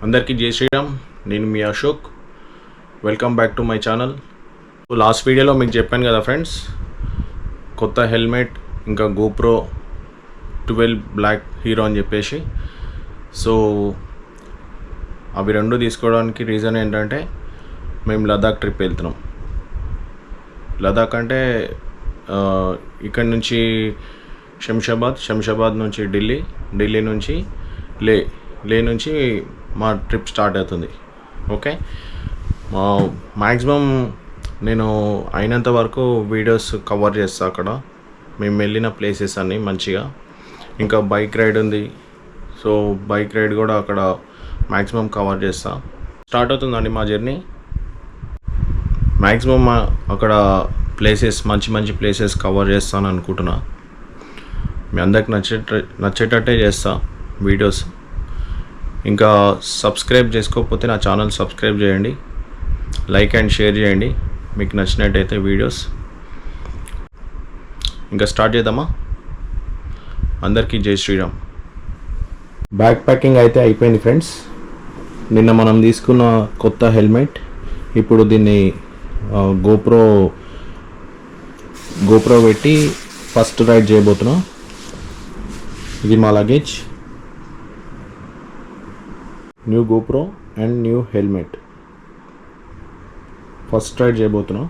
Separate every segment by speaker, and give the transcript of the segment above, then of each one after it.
Speaker 1: అందరికీ జై శ్రీరామ్. నేను మీ Ashok. Welcome back to my channel. Last వీడియోలో మీకు చెప్పాను కదా ఫ్రెండ్స్, కొత్త హెల్మెట్ ఇంకా గోప్రో 12 బ్లాక్ హీరో అని చెప్పేసి. సో అవి రెండు తీసుకోవడానికి రీజన్ ఏంటంటే, మేము లదాఖ్ ట్రిప్ వెళ్తున్నాం. లదాఖ్ అంటే ఇక్కడ నుంచి శంషాబాద్ నుంచి ఢిల్లీ నుంచి లే నుంచి మా ట్రిప్ స్టార్ట్ అవుతుంది. ఓకే, మ్యాక్సిమం నేను అయినంత వరకు వీడియోస్ కవర్ చేస్తాను అక్కడ మేము వెళ్ళిన ప్లేసెస్ అన్నీ మంచిగా. ఇంకా బైక్ రైడ్ ఉంది, సో బైక్ రైడ్ కూడా అక్కడ మ్యాక్సిమం కవర్ చేస్తా. స్టార్ట్ అవుతుందండి మా జర్నీ. మ్యాక్సిమం అక్కడ ప్లేసెస్ మంచి ప్లేసెస్ కవర్ చేస్తాను అనుకుంటున్నా. మీ అందరికి నచ్చేటట్టే చేస్తా వీడియోస్. ఇంకా సబ్స్క్రైబ్ చేసుకోకపోతే నా ఛానల్ సబ్స్క్రైబ్ చేయండి, లైక్ అండ్ షేర్ చేయండి మీకు నచ్చినట్టయితే వీడియోస్. ఇంకా స్టార్ట్ చేద్దామా? అందరికీ జై శ్రీరామ్. బ్యాక్ ప్యాకింగ్ అయితే అయిపోయింది ఫ్రెండ్స్. నిన్న మనం తీసుకున్న కొత్త హెల్మెట్, ఇప్పుడు దీన్ని గోప్రో పెట్టి ఫస్ట్ రైడ్ చేయబోతున్నా. ఇది మా luggage, new GoPro and new helmet. First ride చేయబోతున్నా.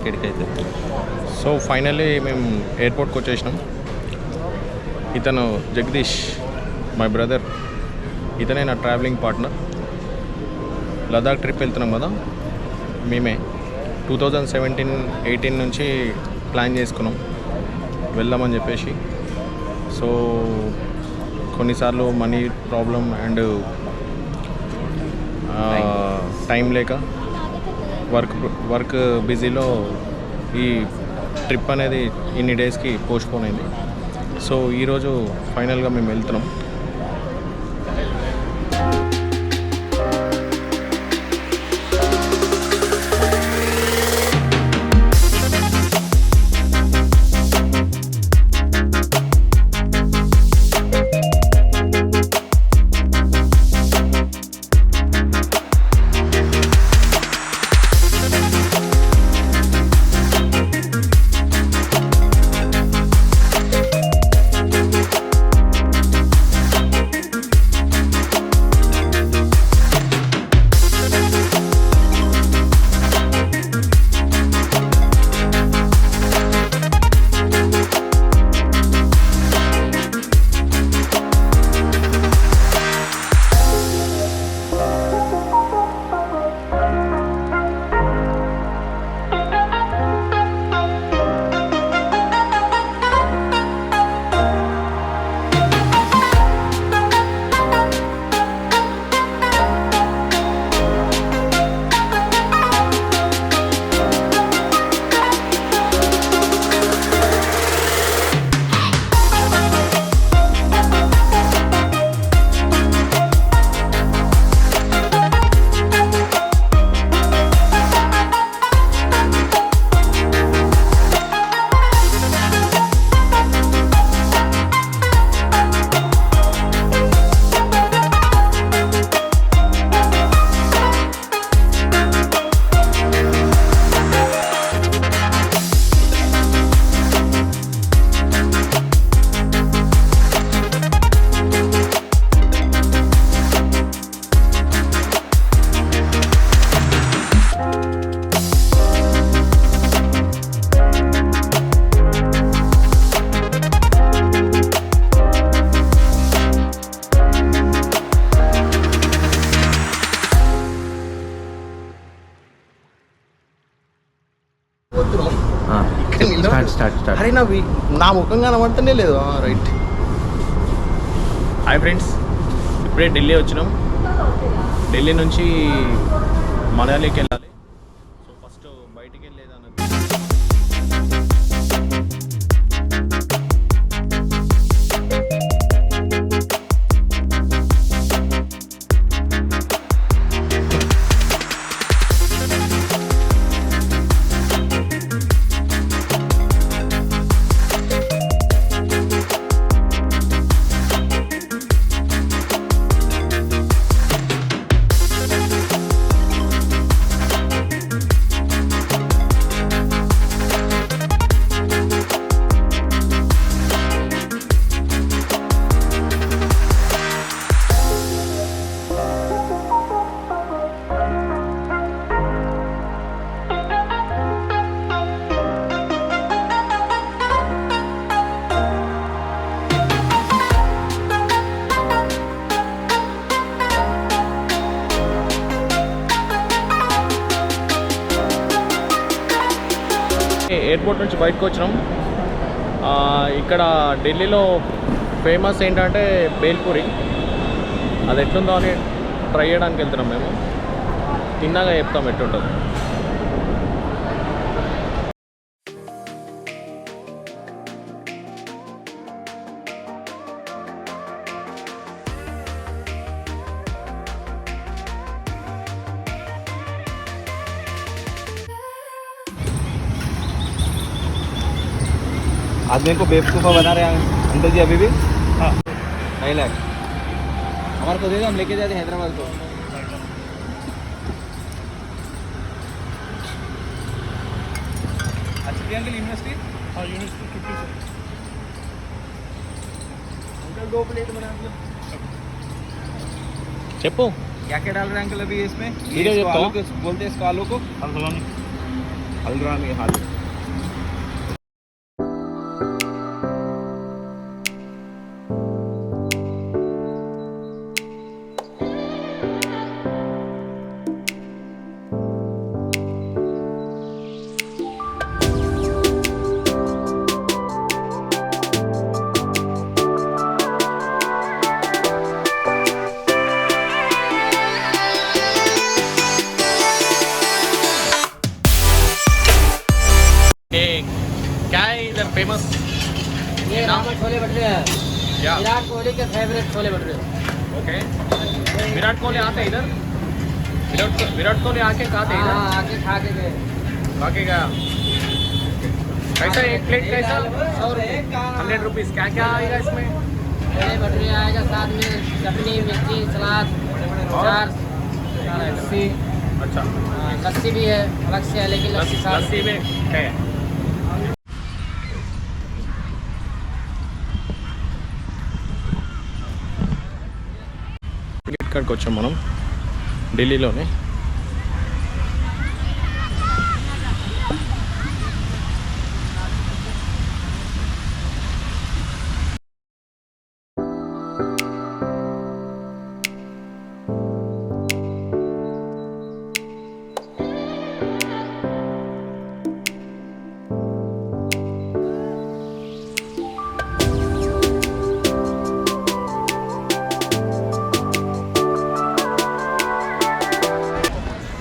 Speaker 2: ఇక్కడికి అయితే.
Speaker 1: సో ఫైనల్లీ మేము ఎయిర్పోర్ట్కి వచ్చేసినాం. ఇతను జగదీష్, మై బ్రదర్. ఇతనే నా ట్రావెలింగ్ పార్ట్నర్. లదాఖ్ ట్రిప్ వెళ్తున్నాం కదా మేమే. 2017-18 నుంచి ప్లాన్ చేసుకున్నాం వెళ్దామని చెప్పేసి. సో కొన్నిసార్లు మనీ ప్రాబ్లం అండ్ టైం లేక వర్క్ బిజీలో ఈ ట్రిప్ అనేది ఇన్ని డేస్కి పోస్ట్పోన్ అయింది. సో ఈరోజు ఫైనల్గా మేము వెళ్తున్నాం.
Speaker 2: స్టార్ట్.
Speaker 1: అరే నా ముఖం కనబడతనే లేదు. రైట్. హాయ్ ఫ్రెండ్స్, ఇప్పుడే ఢిల్లీ వచ్చినాం. ఢిల్లీ నుంచి మనాలికి వెళ్ళాలి. సో ఫస్ట్ బయటికి వెళ్ళేది అన్నది ఎయిర్పోర్ట్ నుంచి బయటకు వచ్చినాం. ఇక్కడ ఢిల్లీలో ఫేమస్ ఏంటంటే బేల్పూరి. అది ఎట్లుందో అని ట్రై చేయడానికి వెళ్తున్నాం మేము. తిన్నాక చెప్తాం ఎట్లుంటుంది.
Speaker 2: आदमी को बेवकूफ़ा बना रहे हैं अंकल जी अभी भी. हाँ 9 लाख हमारे को दे दो, हम लेके जाते हैं हैदराबाद को. अच्छी थी अंकल यूनिवर्सिटी. हाँ यूनिवर्सिटी 50 अंकल 2 प्लेट बना दो.
Speaker 1: చెప్పు.
Speaker 2: क्या क्या डाल रहे हैं अंकल अभी इसमें?
Speaker 1: बोलते हैं इसको आलू को. అల్రాని హాల్. क्या है इधर फेमस?
Speaker 3: ये रामन छोले भटूरे हैं।
Speaker 1: या
Speaker 3: विराट कोहली के फेवरेट छोले भटूरे।
Speaker 1: ओके. विराट कोहली आते हैं इधर? विराट कोहली आके खाते हैं
Speaker 3: हाँ, आके खा के गए।
Speaker 1: इधर? बाकी का कैसा है? एक प्लेट कैसा?
Speaker 3: 100 रुपये।
Speaker 1: 100 रुपीज़. क्या क्या आएगा इसमें?
Speaker 3: छोले भटूरे आएगा, साथ में चटनी, मिर्ची, सलाद,
Speaker 1: और?
Speaker 3: चार, लस्सी।
Speaker 1: अच्छा.
Speaker 3: हाँ, लस्सी भी है, अलग से है, लेकिन लस्सी साथ
Speaker 1: लस्सी में है. ఇక్కడికి వచ్చాం మనం ఢిల్లీలోనే.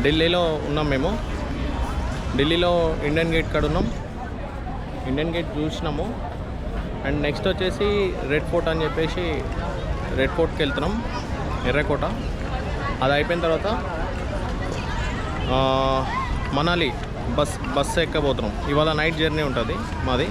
Speaker 1: ఢిల్లీలో ఉన్నాం మేము. ఢిల్లీలో ఇండియన్ గేట్ కాడ ఉన్నాం. ఇండియన్ గేట్ చూసినాము. అండ్ నెక్స్ట్ వచ్చేసి రెడ్ ఫోర్ట్ అని చెప్పేసి రెడ్ ఫోర్ట్కి వెళ్తున్నాం, ఎర్రకోట. అది అయిపోయిన తర్వాత మనాలి బస్ ఎక్కబోతున్నాం. ఇవాళ నైట్ జర్నీ ఉంటుంది మాది.